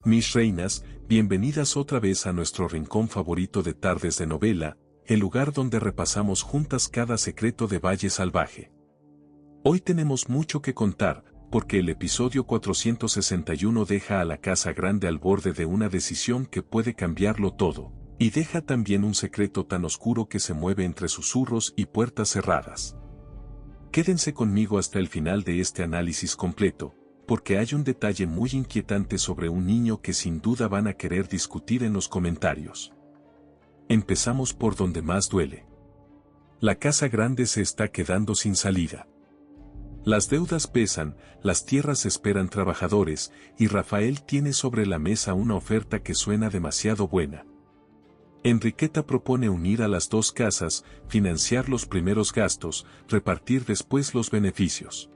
Mis reinas, bienvenidas otra vez a nuestro rincón favorito de tardes de novela, el lugar donde repasamos juntas cada secreto de Valle Salvaje. Hoy tenemos mucho que contar, porque el episodio 461 deja a la Casa Grande al borde de una decisión que puede cambiarlo todo, y deja también un secreto tan oscuro que se mueve entre susurros y puertas cerradas. Quédense conmigo hasta el final de este análisis completo, porque hay un detalle muy inquietante sobre un niño que sin duda van a querer discutir en los comentarios. Empezamos por donde más duele. La Casa Grande se está quedando sin salida. Las deudas pesan, las tierras esperan trabajadores, y Rafael tiene sobre la mesa una oferta que suena demasiado buena. Enriqueta propone unir a las dos casas, financiar los primeros gastos, repartir después los beneficios.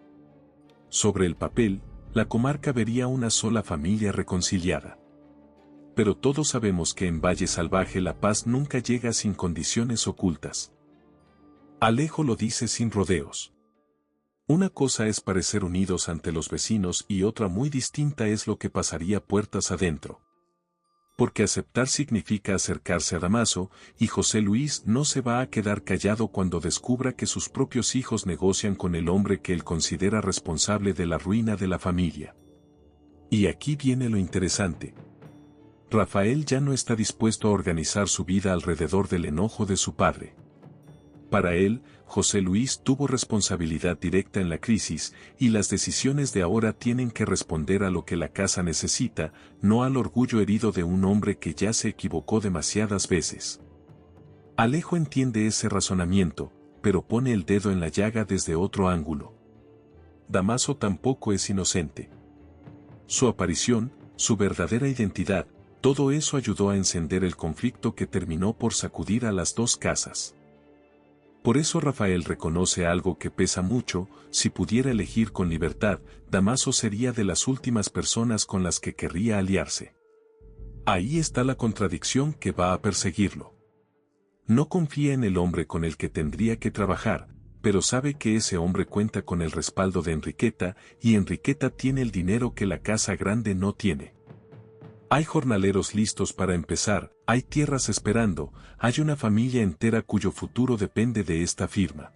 Sobre el papel, la comarca vería una sola familia reconciliada. Pero todos sabemos que en Valle Salvaje la paz nunca llega sin condiciones ocultas. Alejo lo dice sin rodeos. Una cosa es parecer unidos ante los vecinos y otra muy distinta es lo que pasaría puertas adentro. Porque aceptar significa acercarse a Damaso, y José Luis no se va a quedar callado cuando descubra que sus propios hijos negocian con el hombre que él considera responsable de la ruina de la familia. Y aquí viene lo interesante. Rafael ya no está dispuesto a organizar su vida alrededor del enojo de su padre. Para él, José Luis tuvo responsabilidad directa en la crisis, y las decisiones de ahora tienen que responder a lo que la casa necesita, no al orgullo herido de un hombre que ya se equivocó demasiadas veces. Alejo entiende ese razonamiento, pero pone el dedo en la llaga desde otro ángulo. Damaso tampoco es inocente. Su aparición, su verdadera identidad, todo eso ayudó a encender el conflicto que terminó por sacudir a las dos casas. Por eso Rafael reconoce algo que pesa mucho: si pudiera elegir con libertad, Damaso sería de las últimas personas con las que querría aliarse. Ahí está la contradicción que va a perseguirlo. No confía en el hombre con el que tendría que trabajar, pero sabe que ese hombre cuenta con el respaldo de Enriqueta, y Enriqueta tiene el dinero que la Casa Grande no tiene. Hay jornaleros listos para empezar, hay tierras esperando, hay una familia entera cuyo futuro depende de esta firma.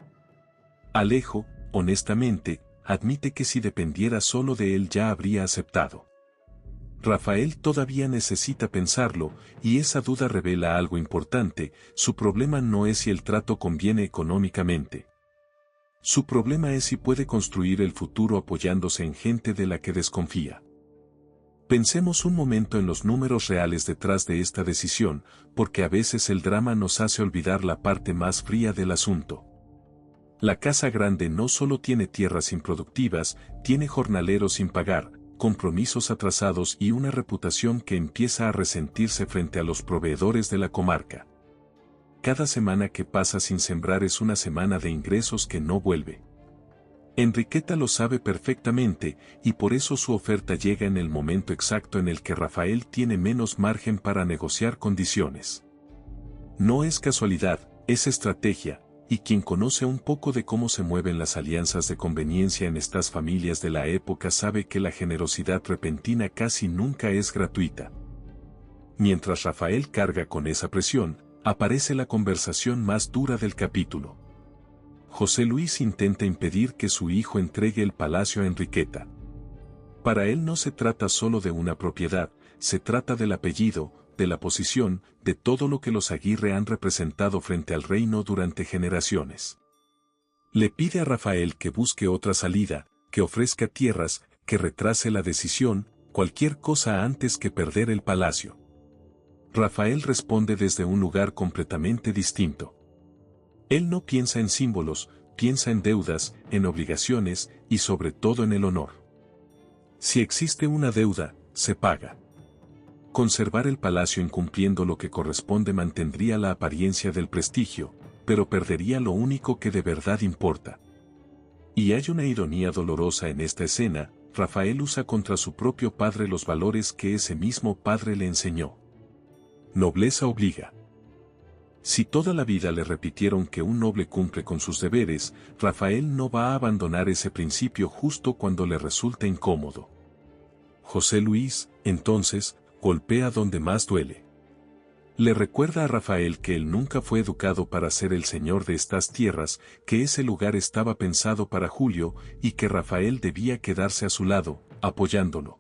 Alejo, honestamente, admite que si dependiera solo de él ya habría aceptado. Rafael todavía necesita pensarlo, y esa duda revela algo importante: su problema no es si el trato conviene económicamente. Su problema es si puede construir el futuro apoyándose en gente de la que desconfía. Pensemos un momento en los números reales detrás de esta decisión, porque a veces el drama nos hace olvidar la parte más fría del asunto. La Casa Grande no solo tiene tierras improductivas, tiene jornaleros sin pagar, compromisos atrasados y una reputación que empieza a resentirse frente a los proveedores de la comarca. Cada semana que pasa sin sembrar es una semana de ingresos que no vuelve. Enriqueta lo sabe perfectamente, y por eso su oferta llega en el momento exacto en el que Rafael tiene menos margen para negociar condiciones. No es casualidad, es estrategia, y quien conoce un poco de cómo se mueven las alianzas de conveniencia en estas familias de la época sabe que la generosidad repentina casi nunca es gratuita. Mientras Rafael carga con esa presión, aparece la conversación más dura del capítulo. José Luis intenta impedir que su hijo entregue el palacio a Enriqueta. Para él no se trata solo de una propiedad, se trata del apellido, de la posición, de todo lo que los Aguirre han representado frente al reino durante generaciones. Le pide a Rafael que busque otra salida, que ofrezca tierras, que retrase la decisión, cualquier cosa antes que perder el palacio. Rafael responde desde un lugar completamente distinto. Él no piensa en símbolos, piensa en deudas, en obligaciones y sobre todo en el honor. Si existe una deuda, se paga. Conservar el palacio incumpliendo lo que corresponde mantendría la apariencia del prestigio, pero perdería lo único que de verdad importa. Y hay una ironía dolorosa en esta escena: Rafael usa contra su propio padre los valores que ese mismo padre le enseñó. Nobleza obliga. Si toda la vida le repitieron que un noble cumple con sus deberes, Rafael no va a abandonar ese principio justo cuando le resulta incómodo. José Luis, entonces, golpea donde más duele. Le recuerda a Rafael que él nunca fue educado para ser el señor de estas tierras, que ese lugar estaba pensado para Julio y que Rafael debía quedarse a su lado, apoyándolo.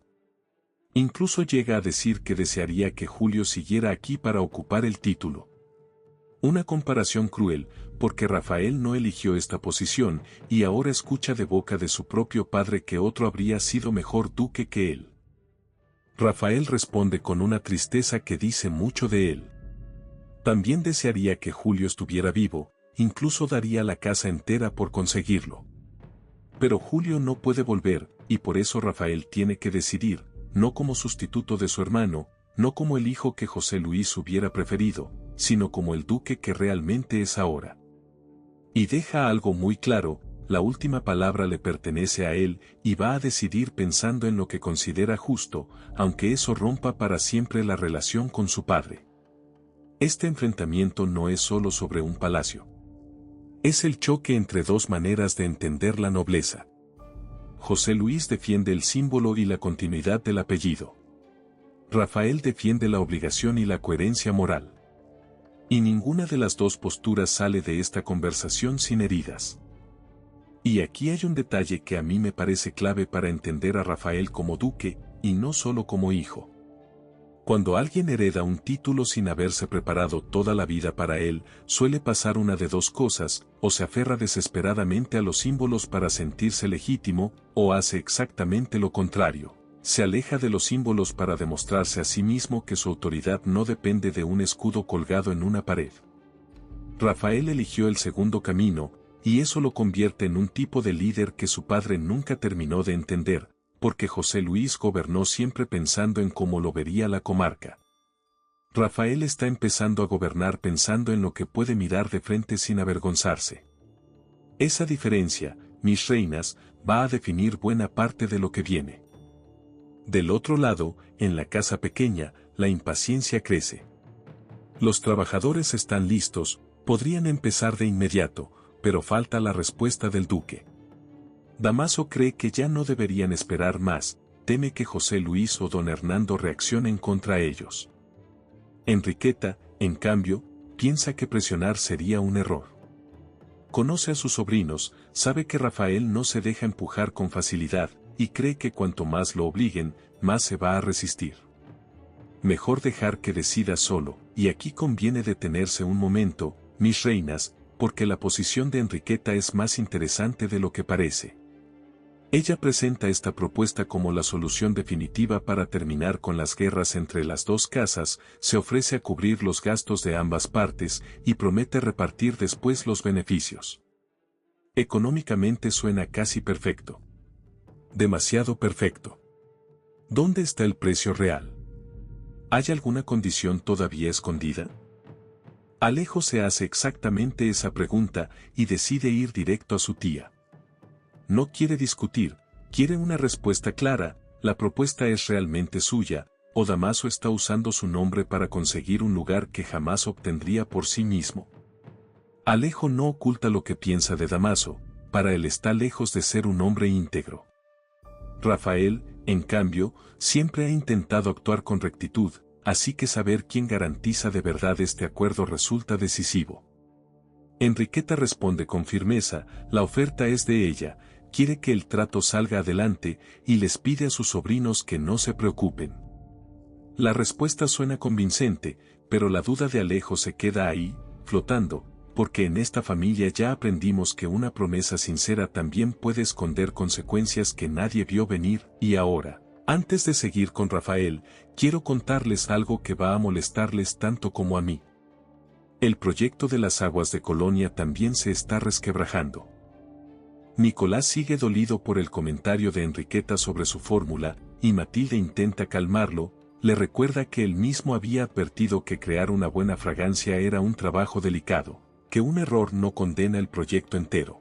Incluso llega a decir que desearía que Julio siguiera aquí para ocupar el título. Una comparación cruel, porque Rafael no eligió esta posición y ahora escucha de boca de su propio padre que otro habría sido mejor duque que él. Rafael responde con una tristeza que dice mucho de él. También desearía que Julio estuviera vivo, incluso daría la casa entera por conseguirlo. Pero Julio no puede volver, y por eso Rafael tiene que decidir, no como sustituto de su hermano, no como el hijo que José Luis hubiera preferido, sino como el duque que realmente es ahora. Y deja algo muy claro, la última palabra le pertenece a él y va a decidir pensando en lo que considera justo, aunque eso rompa para siempre la relación con su padre. Este enfrentamiento no es solo sobre un palacio. Es el choque entre dos maneras de entender la nobleza. José Luis defiende el símbolo y la continuidad del apellido. Rafael defiende la obligación y la coherencia moral. Y ninguna de las dos posturas sale de esta conversación sin heridas. Y aquí hay un detalle que a mí me parece clave para entender a Rafael como duque, y no solo como hijo. Cuando alguien hereda un título sin haberse preparado toda la vida para él, suele pasar una de dos cosas, o se aferra desesperadamente a los símbolos para sentirse legítimo, o hace exactamente lo contrario. Se aleja de los símbolos para demostrarse a sí mismo que su autoridad no depende de un escudo colgado en una pared. Rafael eligió el segundo camino, y eso lo convierte en un tipo de líder que su padre nunca terminó de entender, porque José Luis gobernó siempre pensando en cómo lo vería la comarca. Rafael está empezando a gobernar pensando en lo que puede mirar de frente sin avergonzarse. Esa diferencia, mis reinas, va a definir buena parte de lo que viene. Del otro lado, en la casa pequeña, la impaciencia crece. Los trabajadores están listos, podrían empezar de inmediato, pero falta la respuesta del duque. Damaso cree que ya no deberían esperar más, teme que José Luis o don Hernando reaccionen contra ellos. Enriqueta, en cambio, piensa que presionar sería un error. Conoce a sus sobrinos, sabe que Rafael no se deja empujar con facilidad, y cree que cuanto más lo obliguen, más se va a resistir. Mejor dejar que decida solo, y aquí conviene detenerse un momento, mis reinas, porque la posición de Enriqueta es más interesante de lo que parece. Ella presenta esta propuesta como la solución definitiva para terminar con las guerras entre las dos casas, se ofrece a cubrir los gastos de ambas partes y promete repartir después los beneficios. Económicamente suena casi perfecto. Demasiado perfecto. ¿Dónde está el precio real? ¿Hay alguna condición todavía escondida? Alejo se hace exactamente esa pregunta y decide ir directo a su tía. No quiere discutir, quiere una respuesta clara, la propuesta es realmente suya, o Damaso está usando su nombre para conseguir un lugar que jamás obtendría por sí mismo. Alejo no oculta lo que piensa de Damaso, para él está lejos de ser un hombre íntegro. Rafael, en cambio, siempre ha intentado actuar con rectitud, así que saber quién garantiza de verdad este acuerdo resulta decisivo. Enriqueta responde con firmeza, la oferta es de ella, quiere que el trato salga adelante y les pide a sus sobrinos que no se preocupen. La respuesta suena convincente, pero la duda de Alejo se queda ahí, flotando, porque en esta familia ya aprendimos que una promesa sincera también puede esconder consecuencias que nadie vio venir, y ahora, antes de seguir con Rafael, quiero contarles algo que va a molestarles tanto como a mí. El proyecto de las aguas de Colonia también se está resquebrajando. Nicolás sigue dolido por el comentario de Enriqueta sobre su fórmula, y Matilde intenta calmarlo, le recuerda que él mismo había advertido que crear una buena fragancia era un trabajo delicado, que un error no condena el proyecto entero.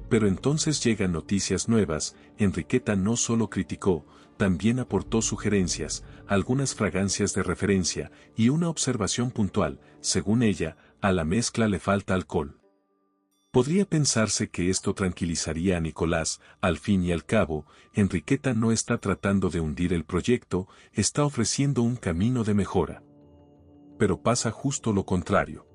Pero entonces llegan noticias nuevas, Enriqueta no solo criticó, también aportó sugerencias, algunas fragancias de referencia, y una observación puntual, según ella, a la mezcla le falta alcohol. Podría pensarse que esto tranquilizaría a Nicolás. Al fin y al cabo, Enriqueta no está tratando de hundir el proyecto, está ofreciendo un camino de mejora. Pero pasa justo lo contrario.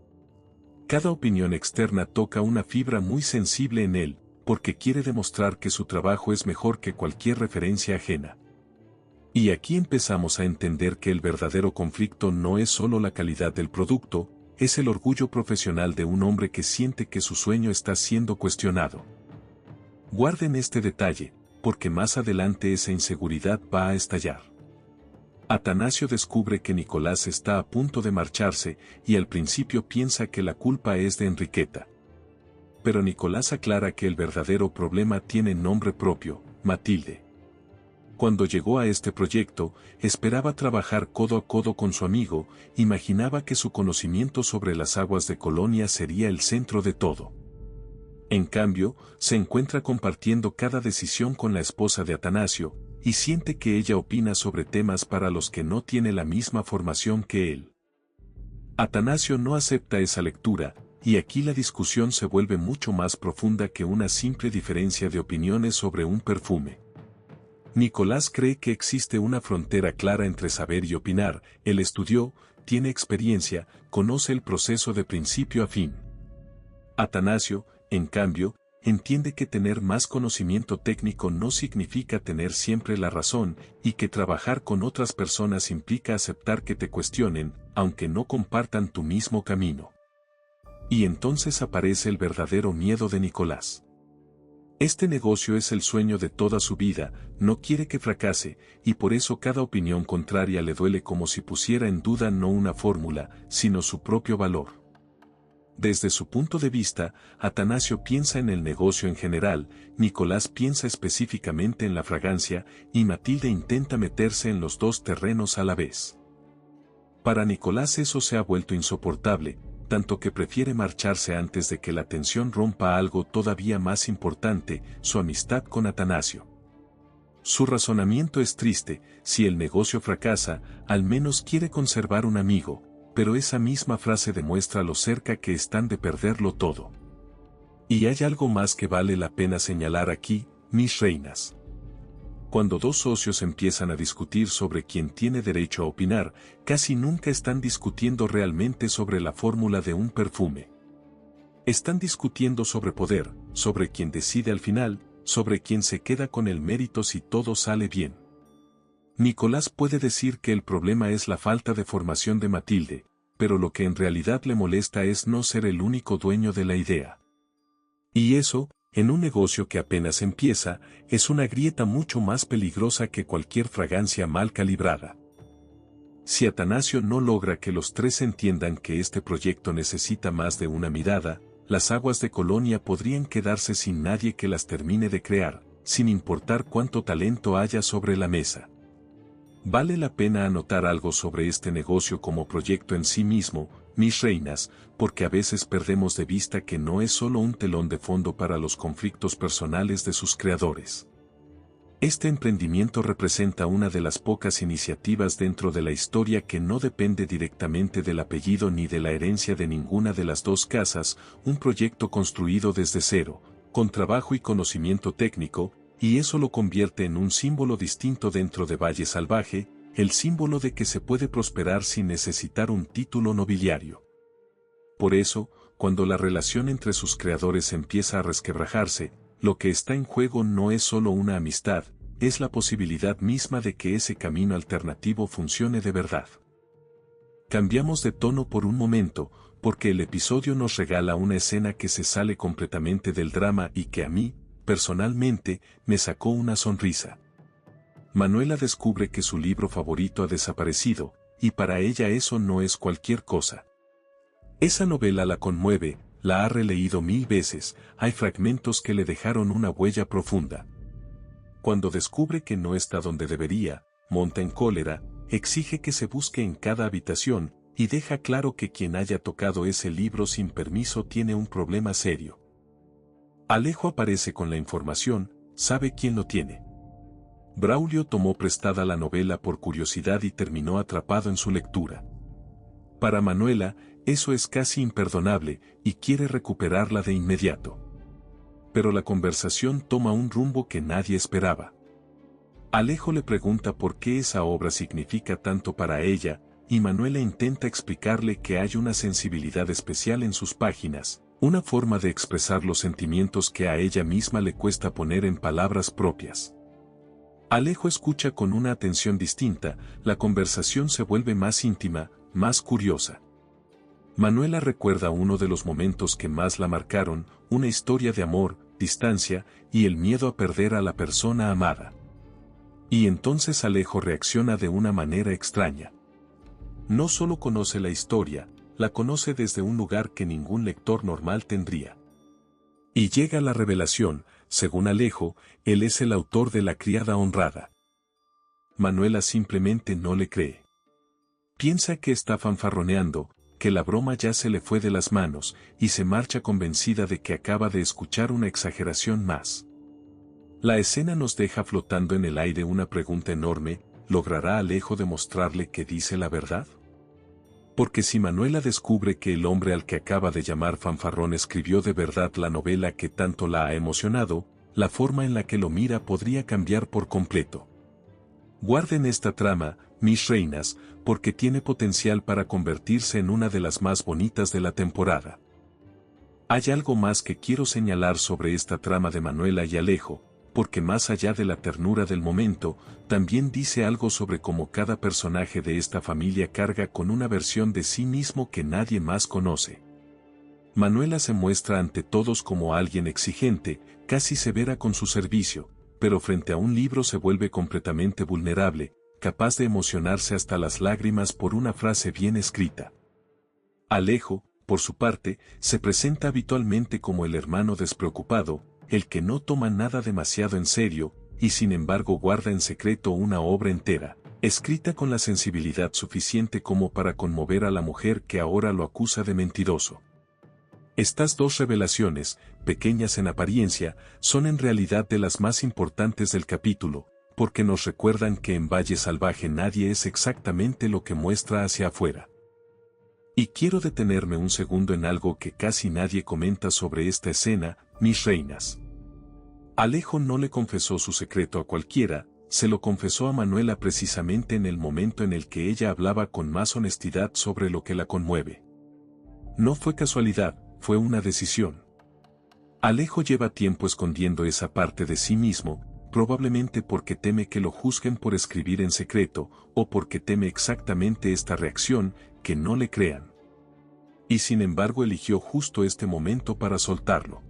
Cada opinión externa toca una fibra muy sensible en él, porque quiere demostrar que su trabajo es mejor que cualquier referencia ajena. Y aquí empezamos a entender que el verdadero conflicto no es solo la calidad del producto, es el orgullo profesional de un hombre que siente que su sueño está siendo cuestionado. Guarden este detalle, porque más adelante esa inseguridad va a estallar. Atanasio descubre que Nicolás está a punto de marcharse y al principio piensa que la culpa es de Enriqueta. Pero Nicolás aclara que el verdadero problema tiene nombre propio, Matilde. Cuando llegó a este proyecto, esperaba trabajar codo a codo con su amigo, imaginaba que su conocimiento sobre las aguas de Colonia sería el centro de todo. En cambio, se encuentra compartiendo cada decisión con la esposa de Atanasio, y siente que ella opina sobre temas para los que no tiene la misma formación que él. Atanasio no acepta esa lectura, y aquí la discusión se vuelve mucho más profunda que una simple diferencia de opiniones sobre un perfume. Nicolás cree que existe una frontera clara entre saber y opinar, él estudió, tiene experiencia, conoce el proceso de principio a fin. Atanasio, en cambio, entiende que tener más conocimiento técnico no significa tener siempre la razón, y que trabajar con otras personas implica aceptar que te cuestionen, aunque no compartan tu mismo camino. Y entonces aparece el verdadero miedo de Nicolás. Este negocio es el sueño de toda su vida, no quiere que fracase, y por eso cada opinión contraria le duele como si pusiera en duda no una fórmula, sino su propio valor. Desde su punto de vista, Atanasio piensa en el negocio en general, Nicolás piensa específicamente en la fragancia, y Matilde intenta meterse en los dos terrenos a la vez. Para Nicolás eso se ha vuelto insoportable, tanto que prefiere marcharse antes de que la tensión rompa algo todavía más importante, su amistad con Atanasio. Su razonamiento es triste, si el negocio fracasa, al menos quiere conservar un amigo, pero esa misma frase demuestra lo cerca que están de perderlo todo. Y hay algo más que vale la pena señalar aquí, mis reinas. Cuando dos socios empiezan a discutir sobre quién tiene derecho a opinar, casi nunca están discutiendo realmente sobre la fórmula de un perfume. Están discutiendo sobre poder, sobre quién decide al final, sobre quién se queda con el mérito si todo sale bien. Nicolás puede decir que el problema es la falta de formación de Matilde, pero lo que en realidad le molesta es no ser el único dueño de la idea. Y eso, en un negocio que apenas empieza, es una grieta mucho más peligrosa que cualquier fragancia mal calibrada. Si Atanasio no logra que los tres entiendan que este proyecto necesita más de una mirada, las aguas de Colonia podrían quedarse sin nadie que las termine de crear, sin importar cuánto talento haya sobre la mesa. Vale la pena anotar algo sobre este negocio como proyecto en sí mismo, mis reinas, porque a veces perdemos de vista que no es solo un telón de fondo para los conflictos personales de sus creadores. Este emprendimiento representa una de las pocas iniciativas dentro de la historia que no depende directamente del apellido ni de la herencia de ninguna de las dos casas, un proyecto construido desde cero, con trabajo y conocimiento técnico, y eso lo convierte en un símbolo distinto dentro de Valle Salvaje, el símbolo de que se puede prosperar sin necesitar un título nobiliario. Por eso, cuando la relación entre sus creadores empieza a resquebrajarse, lo que está en juego no es solo una amistad, es la posibilidad misma de que ese camino alternativo funcione de verdad. Cambiamos de tono por un momento, porque el episodio nos regala una escena que se sale completamente del drama y que a mí, personalmente, me sacó una sonrisa. Manuela descubre que su libro favorito ha desaparecido, y para ella eso no es cualquier cosa. Esa novela la conmueve, la ha releído 1000 veces, hay fragmentos que le dejaron una huella profunda. Cuando descubre que no está donde debería, monta en cólera, exige que se busque en cada habitación, y deja claro que quien haya tocado ese libro sin permiso tiene un problema serio. Alejo aparece con la información, sabe quién lo tiene. Braulio tomó prestada la novela por curiosidad y terminó atrapado en su lectura. Para Manuela, eso es casi imperdonable, y quiere recuperarla de inmediato. Pero la conversación toma un rumbo que nadie esperaba. Alejo le pregunta por qué esa obra significa tanto para ella, y Manuela intenta explicarle que hay una sensibilidad especial en sus páginas, una forma de expresar los sentimientos que a ella misma le cuesta poner en palabras propias. Alejo escucha con una atención distinta, la conversación se vuelve más íntima, más curiosa. Manuela recuerda uno de los momentos que más la marcaron, una historia de amor, distancia, y el miedo a perder a la persona amada. Y entonces Alejo reacciona de una manera extraña. No solo conoce la historia, la conoce desde un lugar que ningún lector normal tendría. Y llega la revelación, según Alejo, él es el autor de La criada honrada. Manuela simplemente no le cree. Piensa que está fanfarroneando, que la broma ya se le fue de las manos, y se marcha convencida de que acaba de escuchar una exageración más. La escena nos deja flotando en el aire una pregunta enorme: ¿logrará Alejo demostrarle que dice la verdad? Porque si Manuela descubre que el hombre al que acaba de llamar fanfarrón escribió de verdad la novela que tanto la ha emocionado, la forma en la que lo mira podría cambiar por completo. Guarden esta trama, mis reinas, porque tiene potencial para convertirse en una de las más bonitas de la temporada. Hay algo más que quiero señalar sobre esta trama de Manuela y Alejo, porque más allá de la ternura del momento, también dice algo sobre cómo cada personaje de esta familia carga con una versión de sí mismo que nadie más conoce. Manuela se muestra ante todos como alguien exigente, casi severa con su servicio, pero frente a un libro se vuelve completamente vulnerable, capaz de emocionarse hasta las lágrimas por una frase bien escrita. Alejo, por su parte, se presenta habitualmente como el hermano despreocupado, el que no toma nada demasiado en serio, y sin embargo guarda en secreto una obra entera, escrita con la sensibilidad suficiente como para conmover a la mujer que ahora lo acusa de mentiroso. Estas dos revelaciones, pequeñas en apariencia, son en realidad de las más importantes del capítulo, porque nos recuerdan que en Valle Salvaje nadie es exactamente lo que muestra hacia afuera. Y quiero detenerme un segundo en algo que casi nadie comenta sobre esta escena, mis reinas. Alejo no le confesó su secreto a cualquiera, se lo confesó a Manuela precisamente en el momento en el que ella hablaba con más honestidad sobre lo que la conmueve. No fue casualidad, fue una decisión. Alejo lleva tiempo escondiendo esa parte de sí mismo, probablemente porque teme que lo juzguen por escribir en secreto, o porque teme exactamente esta reacción, que no le crean. Y sin embargo eligió justo este momento para soltarlo.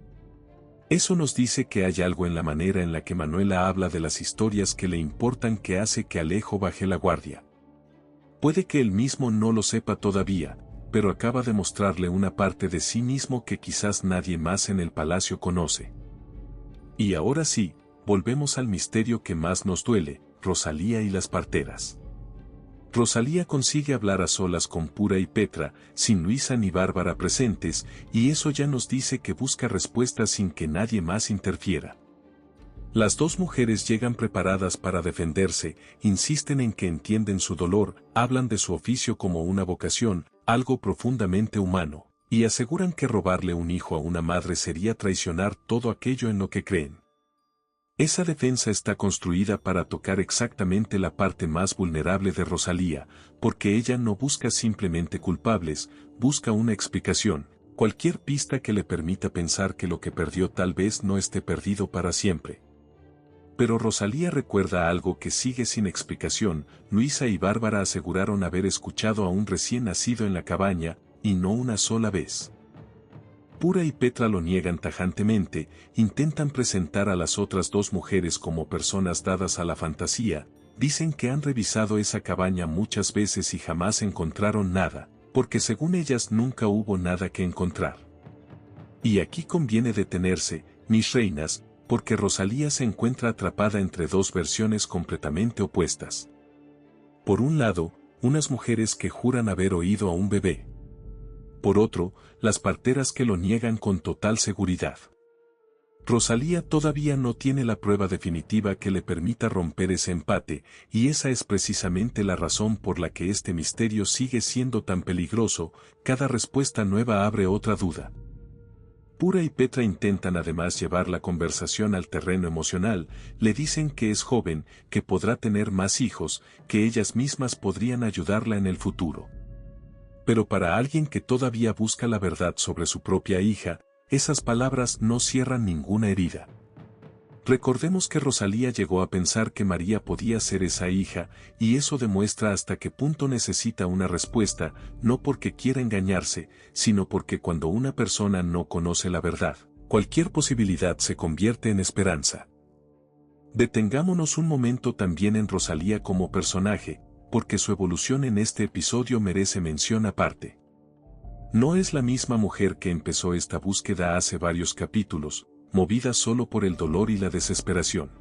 Eso nos dice que hay algo en la manera en la que Manuela habla de las historias que le importan que hace que Alejo baje la guardia. Puede que él mismo no lo sepa todavía, pero acaba de mostrarle una parte de sí mismo que quizás nadie más en el palacio conoce. Y ahora sí, volvemos al misterio que más nos duele, Rosalía y las parteras. Rosalía consigue hablar a solas con Pura y Petra, sin Luisa ni Bárbara presentes, y eso ya nos dice que busca respuestas sin que nadie más interfiera. Las dos mujeres llegan preparadas para defenderse, insisten en que entienden su dolor, hablan de su oficio como una vocación, algo profundamente humano, y aseguran que robarle un hijo a una madre sería traicionar todo aquello en lo que creen. Esa defensa está construida para tocar exactamente la parte más vulnerable de Rosalía, porque ella no busca simplemente culpables, busca una explicación, cualquier pista que le permita pensar que lo que perdió tal vez no esté perdido para siempre. Pero Rosalía recuerda algo que sigue sin explicación: Luisa y Bárbara aseguraron haber escuchado a un recién nacido en la cabaña, y no una sola vez. Pura y Petra lo niegan tajantemente, intentan presentar a las otras dos mujeres como personas dadas a la fantasía, dicen que han revisado esa cabaña muchas veces y jamás encontraron nada, porque según ellas nunca hubo nada que encontrar. Y aquí conviene detenerse, mis reinas, porque Rosalía se encuentra atrapada entre dos versiones completamente opuestas. Por un lado, unas mujeres que juran haber oído a un bebé. Por otro, las parteras que lo niegan con total seguridad. Rosalía todavía no tiene la prueba definitiva que le permita romper ese empate, y esa es precisamente la razón por la que este misterio sigue siendo tan peligroso. Cada respuesta nueva abre otra duda. Pura y Petra intentan además llevar la conversación al terreno emocional, le dicen que es joven, que podrá tener más hijos, que ellas mismas podrían ayudarla en el futuro. Pero para alguien que todavía busca la verdad sobre su propia hija, esas palabras no cierran ninguna herida. Recordemos que Rosalía llegó a pensar que María podía ser esa hija, y eso demuestra hasta qué punto necesita una respuesta, no porque quiera engañarse, sino porque cuando una persona no conoce la verdad, cualquier posibilidad se convierte en esperanza. Detengámonos un momento también en Rosalía como personaje, porque su evolución en este episodio merece mención aparte. No es la misma mujer que empezó esta búsqueda hace varios capítulos, movida solo por el dolor y la desesperación.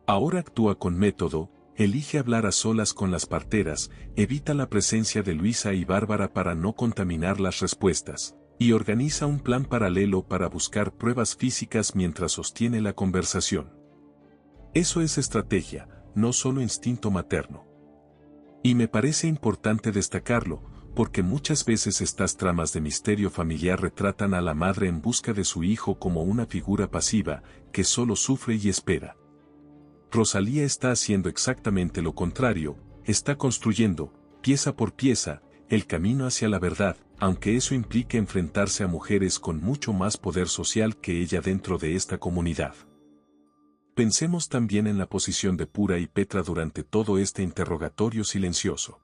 Ahora actúa con método, elige hablar a solas con las parteras, evita la presencia de Luisa y Bárbara para no contaminar las respuestas, y organiza un plan paralelo para buscar pruebas físicas mientras sostiene la conversación. Eso es estrategia, no solo instinto materno. Y me parece importante destacarlo, porque muchas veces estas tramas de misterio familiar retratan a la madre en busca de su hijo como una figura pasiva, que solo sufre y espera. Rosalía está haciendo exactamente lo contrario, está construyendo, pieza por pieza, el camino hacia la verdad, aunque eso implique enfrentarse a mujeres con mucho más poder social que ella dentro de esta comunidad. Pensemos también en la posición de Pura y Petra durante todo este interrogatorio silencioso.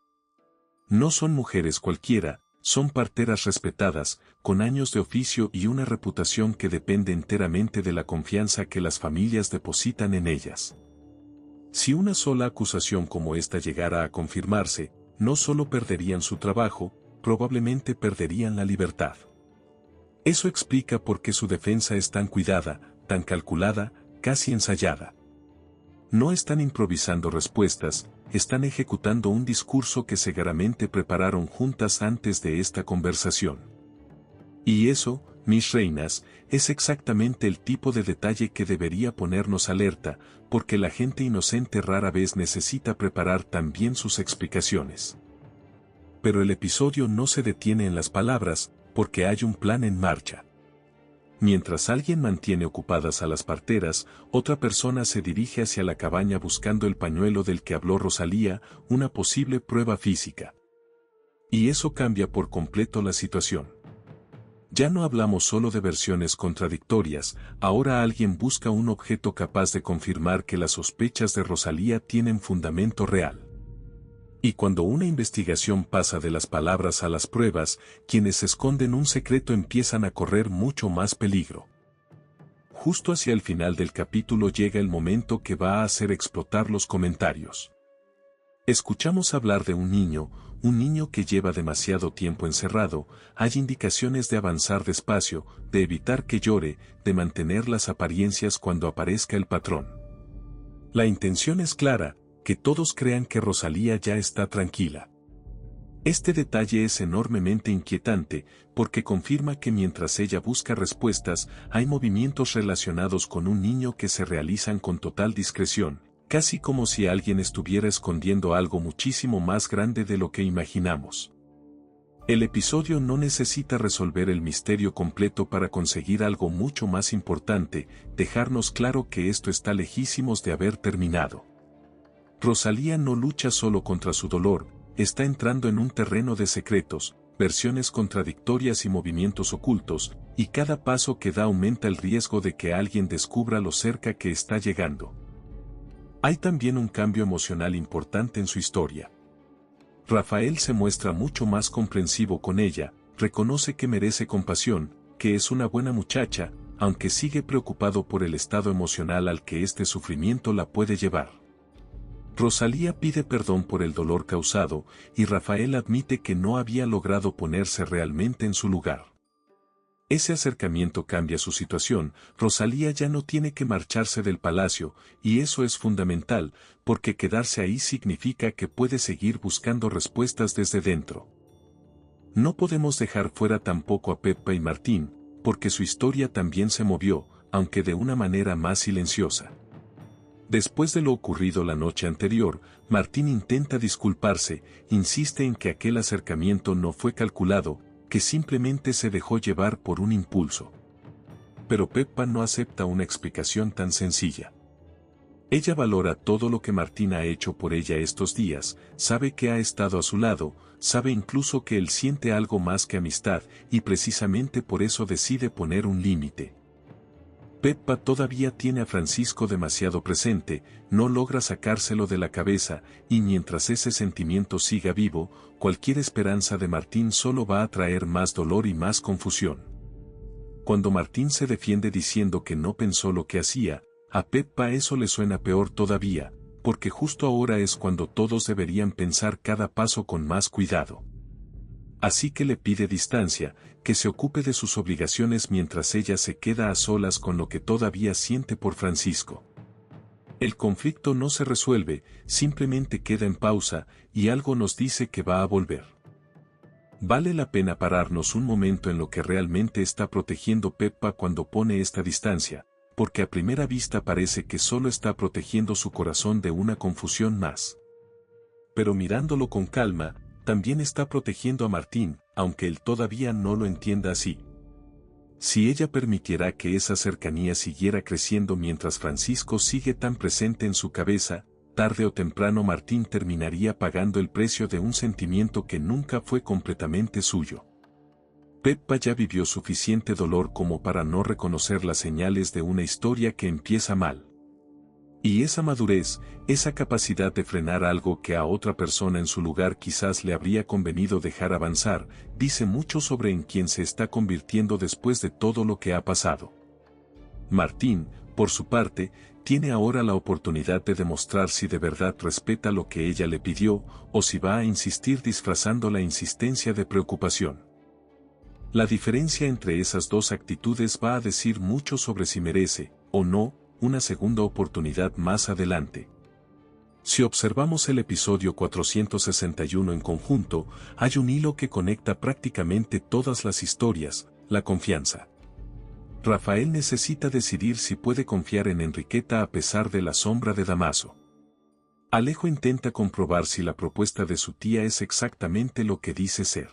No son mujeres cualquiera, son parteras respetadas, con años de oficio y una reputación que depende enteramente de la confianza que las familias depositan en ellas. Si una sola acusación como esta llegara a confirmarse, no solo perderían su trabajo, probablemente perderían la libertad. Eso explica por qué su defensa es tan cuidada, tan calculada, casi ensayada. No están improvisando respuestas, están ejecutando un discurso que seguramente prepararon juntas antes de esta conversación. Y eso, mis reinas, es exactamente el tipo de detalle que debería ponernos alerta, porque la gente inocente rara vez necesita preparar tan bien sus explicaciones. Pero el episodio no se detiene en las palabras, porque hay un plan en marcha. Mientras alguien mantiene ocupadas a las parteras, otra persona se dirige hacia la cabaña buscando el pañuelo del que habló Rosalía, una posible prueba física. Y eso cambia por completo la situación. Ya no hablamos solo de versiones contradictorias, ahora alguien busca un objeto capaz de confirmar que las sospechas de Rosalía tienen fundamento real. Y cuando una investigación pasa de las palabras a las pruebas, quienes esconden un secreto empiezan a correr mucho más peligro. Justo hacia el final del capítulo llega el momento que va a hacer explotar los comentarios. Escuchamos hablar de un niño que lleva demasiado tiempo encerrado, hay indicaciones de avanzar despacio, de evitar que llore, de mantener las apariencias cuando aparezca el patrón. La intención es clara, que todos crean que Rosalía ya está tranquila. Este detalle es enormemente inquietante, porque confirma que mientras ella busca respuestas, hay movimientos relacionados con un niño que se realizan con total discreción, casi como si alguien estuviera escondiendo algo muchísimo más grande de lo que imaginamos. El episodio no necesita resolver el misterio completo para conseguir algo mucho más importante, dejarnos claro que esto está lejísimos de haber terminado. Rosalía no lucha solo contra su dolor, está entrando en un terreno de secretos, versiones contradictorias y movimientos ocultos, y cada paso que da aumenta el riesgo de que alguien descubra lo cerca que está llegando. Hay también un cambio emocional importante en su historia. Rafael se muestra mucho más comprensivo con ella, reconoce que merece compasión, que es una buena muchacha, aunque sigue preocupado por el estado emocional al que este sufrimiento la puede llevar. Rosalía pide perdón por el dolor causado, y Rafael admite que no había logrado ponerse realmente en su lugar. Ese acercamiento cambia su situación, Rosalía ya no tiene que marcharse del palacio, y eso es fundamental, porque quedarse ahí significa que puede seguir buscando respuestas desde dentro. No podemos dejar fuera tampoco a Pepa y Martín, porque su historia también se movió, aunque de una manera más silenciosa. Después de lo ocurrido la noche anterior, Martín intenta disculparse, insiste en que aquel acercamiento no fue calculado, que simplemente se dejó llevar por un impulso. Pero Pepa no acepta una explicación tan sencilla. Ella valora todo lo que Martín ha hecho por ella estos días, sabe que ha estado a su lado, sabe incluso que él siente algo más que amistad, y precisamente por eso decide poner un límite. Pepa todavía tiene a Francisco demasiado presente, no logra sacárselo de la cabeza, y mientras ese sentimiento siga vivo, cualquier esperanza de Martín solo va a traer más dolor y más confusión. Cuando Martín se defiende diciendo que no pensó lo que hacía, a Pepa eso le suena peor todavía, porque justo ahora es cuando todos deberían pensar cada paso con más cuidado. Así que le pide distancia, que se ocupe de sus obligaciones mientras ella se queda a solas con lo que todavía siente por Francisco. El conflicto no se resuelve, simplemente queda en pausa, y algo nos dice que va a volver. Vale la pena pararnos un momento en lo que realmente está protegiendo Pepa cuando pone esta distancia, porque a primera vista parece que solo está protegiendo su corazón de una confusión más. Pero mirándolo con calma, también está protegiendo a Martín, aunque él todavía no lo entienda así. Si ella permitiera que esa cercanía siguiera creciendo mientras Francisco sigue tan presente en su cabeza, tarde o temprano Martín terminaría pagando el precio de un sentimiento que nunca fue completamente suyo. Pepa ya vivió suficiente dolor como para no reconocer las señales de una historia que empieza mal. Y esa madurez, esa capacidad de frenar algo que a otra persona en su lugar quizás le habría convenido dejar avanzar, dice mucho sobre en quién se está convirtiendo después de todo lo que ha pasado. Martín, por su parte, tiene ahora la oportunidad de demostrar si de verdad respeta lo que ella le pidió, o si va a insistir disfrazando la insistencia de preocupación. La diferencia entre esas dos actitudes va a decir mucho sobre si merece, o no, una segunda oportunidad más adelante. Si observamos el episodio 461 en conjunto, hay un hilo que conecta prácticamente todas las historias: la confianza. Rafael necesita decidir si puede confiar en Enriqueta a pesar de la sombra de Damaso. Alejo intenta comprobar si la propuesta de su tía es exactamente lo que dice ser.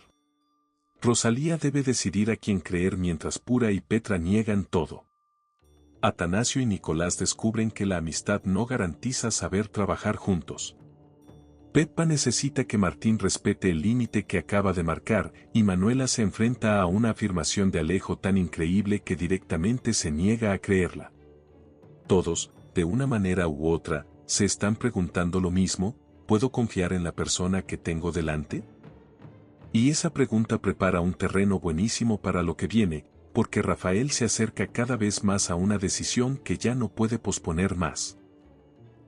Rosalía debe decidir a quién creer mientras Pura y Petra niegan todo. Atanasio y Nicolás descubren que la amistad no garantiza saber trabajar juntos. Pepa necesita que Martín respete el límite que acaba de marcar, y Manuela se enfrenta a una afirmación de Alejo tan increíble que directamente se niega a creerla. Todos, de una manera u otra, se están preguntando lo mismo: ¿puedo confiar en la persona que tengo delante? Y esa pregunta prepara un terreno buenísimo para lo que viene, porque Rafael se acerca cada vez más a una decisión que ya no puede posponer más.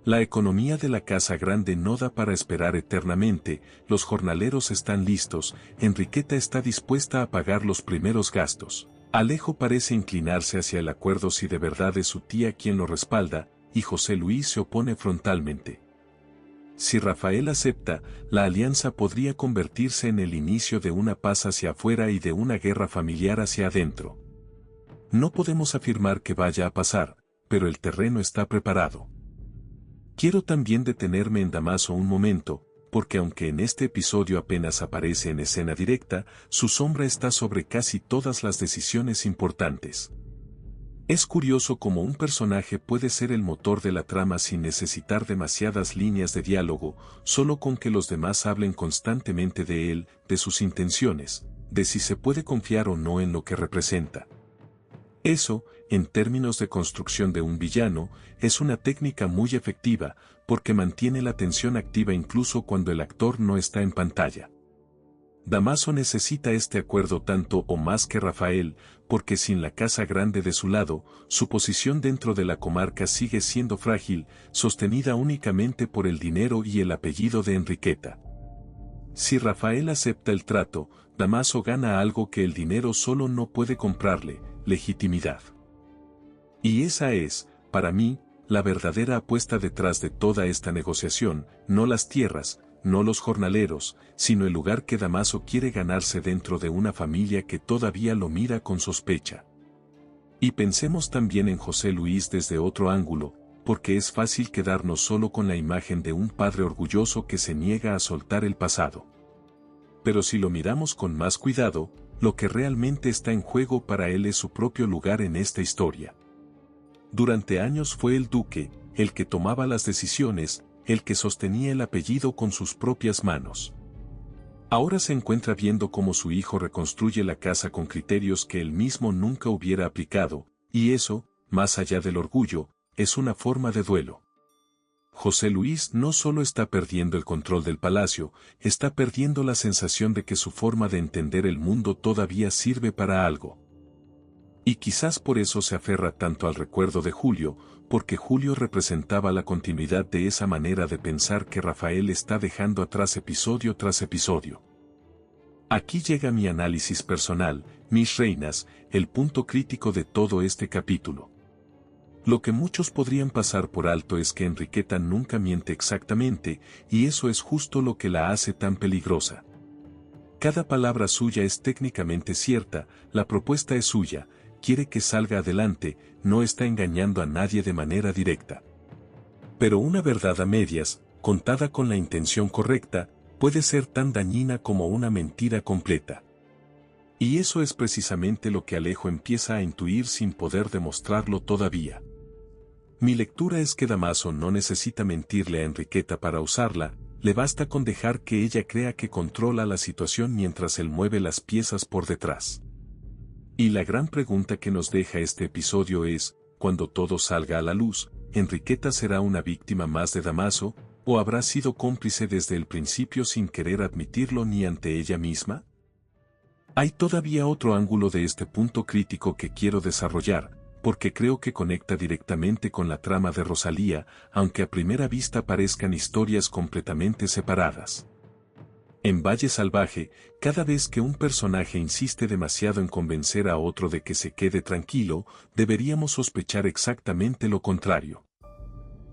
La economía de la casa grande no da para esperar eternamente, los jornaleros están listos, Enriqueta está dispuesta a pagar los primeros gastos. Alejo parece inclinarse hacia el acuerdo si de verdad es su tía quien lo respalda, y José Luis se opone frontalmente. Si Rafael acepta, la alianza podría convertirse en el inicio de una paz hacia afuera y de una guerra familiar hacia adentro. No podemos afirmar que vaya a pasar, pero el terreno está preparado. Quiero también detenerme en Damaso un momento, porque aunque en este episodio apenas aparece en escena directa, su sombra está sobre casi todas las decisiones importantes. Es curioso cómo un personaje puede ser el motor de la trama sin necesitar demasiadas líneas de diálogo, solo con que los demás hablen constantemente de él, de sus intenciones, de si se puede confiar o no en lo que representa. Eso, en términos de construcción de un villano, es una técnica muy efectiva, porque mantiene la tensión activa incluso cuando el actor no está en pantalla. Damaso necesita este acuerdo tanto o más que Rafael, porque sin la casa grande de su lado, su posición dentro de la comarca sigue siendo frágil, sostenida únicamente por el dinero y el apellido de Enriqueta. Si Rafael acepta el trato, Damaso gana algo que el dinero solo no puede comprarle: legitimidad. Y esa es, para mí, la verdadera apuesta detrás de toda esta negociación: no las tierras, no los jornaleros, sino el lugar que Damaso quiere ganarse dentro de una familia que todavía lo mira con sospecha. Y pensemos también en José Luis desde otro ángulo, porque es fácil quedarnos solo con la imagen de un padre orgulloso que se niega a soltar el pasado. Pero si lo miramos con más cuidado, lo que realmente está en juego para él es su propio lugar en esta historia. Durante años fue el duque, el que tomaba las decisiones, el que sostenía el apellido con sus propias manos. Ahora se encuentra viendo cómo su hijo reconstruye la casa con criterios que él mismo nunca hubiera aplicado, y eso, más allá del orgullo, es una forma de duelo. José Luis no solo está perdiendo el control del palacio, está perdiendo la sensación de que su forma de entender el mundo todavía sirve para algo. Y quizás por eso se aferra tanto al recuerdo de Julio, porque Julio representaba la continuidad de esa manera de pensar que Rafael está dejando atrás episodio tras episodio. Aquí llega mi análisis personal, mis reinas, el punto crítico de todo este capítulo. Lo que muchos podrían pasar por alto es que Enriqueta nunca miente exactamente, y eso es justo lo que la hace tan peligrosa. Cada palabra suya es técnicamente cierta, la propuesta es suya, quiere que salga adelante, no está engañando a nadie de manera directa. Pero una verdad a medias, contada con la intención correcta, puede ser tan dañina como una mentira completa. Y eso es precisamente lo que Alejo empieza a intuir sin poder demostrarlo todavía. Mi lectura es que Dámaso no necesita mentirle a Enriqueta para usarla, le basta con dejar que ella crea que controla la situación mientras él mueve las piezas por detrás. Y la gran pregunta que nos deja este episodio es, cuando todo salga a la luz, ¿Enriqueta será una víctima más de Dámaso, o habrá sido cómplice desde el principio sin querer admitirlo ni ante ella misma? Hay todavía otro ángulo de este punto crítico que quiero desarrollar, porque creo que conecta directamente con la trama de Rosalía, aunque a primera vista parezcan historias completamente separadas. En Valle Salvaje, cada vez que un personaje insiste demasiado en convencer a otro de que se quede tranquilo, deberíamos sospechar exactamente lo contrario.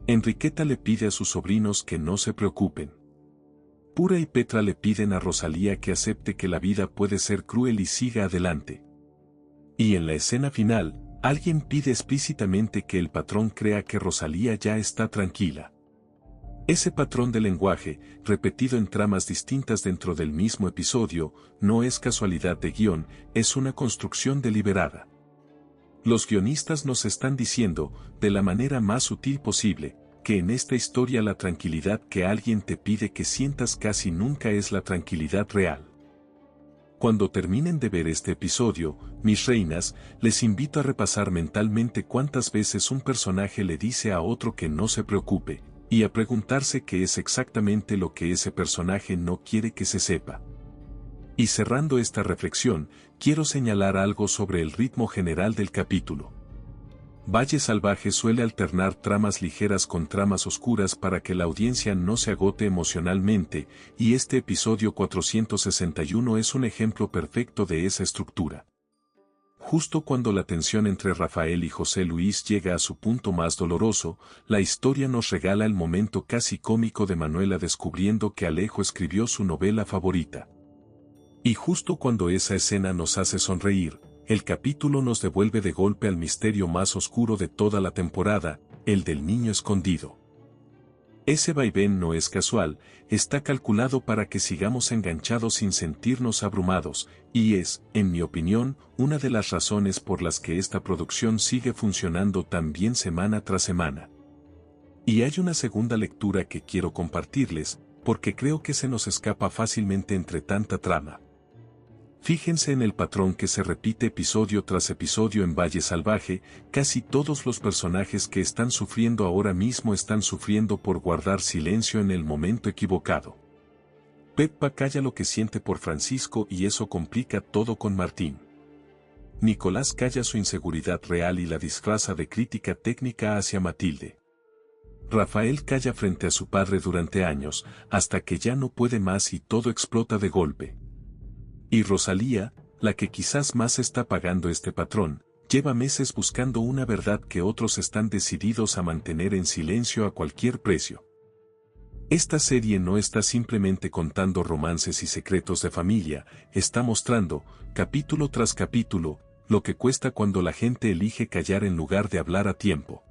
Enriqueta le pide a sus sobrinos que no se preocupen. Pura y Petra le piden a Rosalía que acepte que la vida puede ser cruel y siga adelante. Y en la escena final, alguien pide explícitamente que el patrón crea que Rosalía ya está tranquila. Ese patrón de lenguaje, repetido en tramas distintas dentro del mismo episodio, no es casualidad de guión, es una construcción deliberada. Los guionistas nos están diciendo, de la manera más sutil posible, que en esta historia la tranquilidad que alguien te pide que sientas casi nunca es la tranquilidad real. Cuando terminen de ver este episodio, mis reinas, les invito a repasar mentalmente cuántas veces un personaje le dice a otro que no se preocupe, y a preguntarse qué es exactamente lo que ese personaje no quiere que se sepa. Y cerrando esta reflexión, quiero señalar algo sobre el ritmo general del capítulo. Valle Salvaje suele alternar tramas ligeras con tramas oscuras para que la audiencia no se agote emocionalmente, y este episodio 461 es un ejemplo perfecto de esa estructura. Justo cuando la tensión entre Rafael y José Luis llega a su punto más doloroso, la historia nos regala el momento casi cómico de Manuela descubriendo que Alejo escribió su novela favorita. Y justo cuando esa escena nos hace sonreír, el capítulo nos devuelve de golpe al misterio más oscuro de toda la temporada, el del niño escondido. Ese vaivén no es casual, está calculado para que sigamos enganchados sin sentirnos abrumados, y es, en mi opinión, una de las razones por las que esta producción sigue funcionando tan bien semana tras semana. Y hay una segunda lectura que quiero compartirles, porque creo que se nos escapa fácilmente entre tanta trama. Fíjense en el patrón que se repite episodio tras episodio en Valle Salvaje, casi todos los personajes que están sufriendo ahora mismo están sufriendo por guardar silencio en el momento equivocado. Pepa calla lo que siente por Francisco y eso complica todo con Martín. Nicolás calla su inseguridad real y la disfraza de crítica técnica hacia Matilde. Rafael calla frente a su padre durante años, hasta que ya no puede más y todo explota de golpe. Y Rosalía, la que quizás más está pagando este patrón, lleva meses buscando una verdad que otros están decididos a mantener en silencio a cualquier precio. Esta serie no está simplemente contando romances y secretos de familia, está mostrando, capítulo tras capítulo, lo que cuesta cuando la gente elige callar en lugar de hablar a tiempo.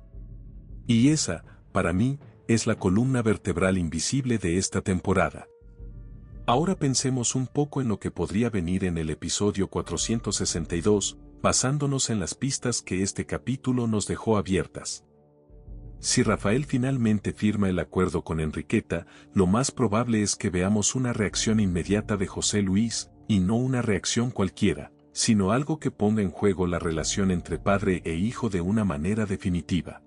Y esa, para mí, es la columna vertebral invisible de esta temporada. Ahora pensemos un poco en lo que podría venir en el episodio 462, basándonos en las pistas que este capítulo nos dejó abiertas. Si Rafael finalmente firma el acuerdo con Enriqueta, lo más probable es que veamos una reacción inmediata de José Luis, y no una reacción cualquiera, sino algo que ponga en juego la relación entre padre e hijo de una manera definitiva.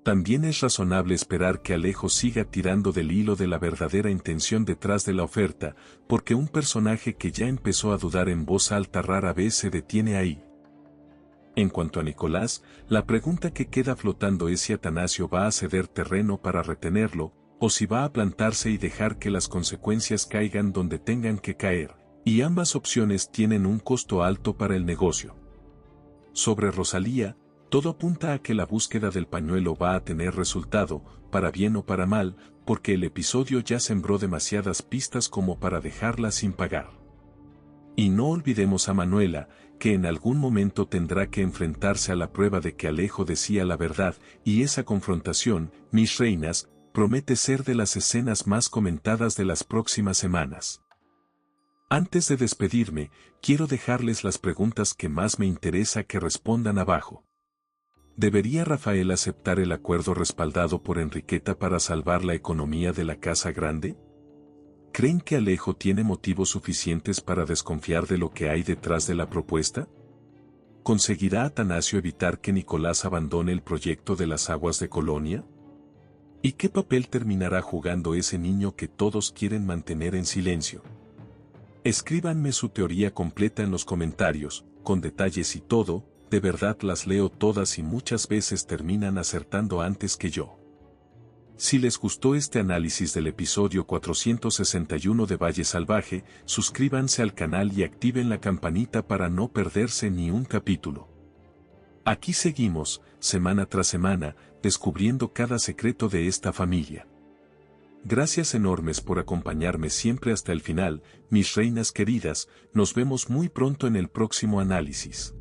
También es razonable esperar que Alejo siga tirando del hilo de la verdadera intención detrás de la oferta, porque un personaje que ya empezó a dudar en voz alta rara vez se detiene ahí. En cuanto a Nicolás, la pregunta que queda flotando es si Atanasio va a ceder terreno para retenerlo, o si va a plantarse y dejar que las consecuencias caigan donde tengan que caer, y ambas opciones tienen un costo alto para el negocio. Sobre Rosalía, todo apunta a que la búsqueda del pañuelo va a tener resultado, para bien o para mal, porque el episodio ya sembró demasiadas pistas como para dejarla sin pagar. Y no olvidemos a Manuela, que en algún momento tendrá que enfrentarse a la prueba de que Alejo decía la verdad, y esa confrontación, mis reinas, promete ser de las escenas más comentadas de las próximas semanas. Antes de despedirme, quiero dejarles las preguntas que más me interesa que respondan abajo. ¿Debería Rafael aceptar el acuerdo respaldado por Enriqueta para salvar la economía de la Casa Grande? ¿Creen que Alejo tiene motivos suficientes para desconfiar de lo que hay detrás de la propuesta? ¿Conseguirá Atanasio evitar que Nicolás abandone el proyecto de las aguas de Colonia? ¿Y qué papel terminará jugando ese niño que todos quieren mantener en silencio? Escríbanme su teoría completa en los comentarios, con detalles y todo. De verdad las leo todas y muchas veces terminan acertando antes que yo. Si les gustó este análisis del episodio 461 de Valle Salvaje, suscríbanse al canal y activen la campanita para no perderse ni un capítulo. Aquí seguimos, semana tras semana, descubriendo cada secreto de esta familia. Gracias enormes por acompañarme siempre hasta el final, mis reinas queridas, nos vemos muy pronto en el próximo análisis.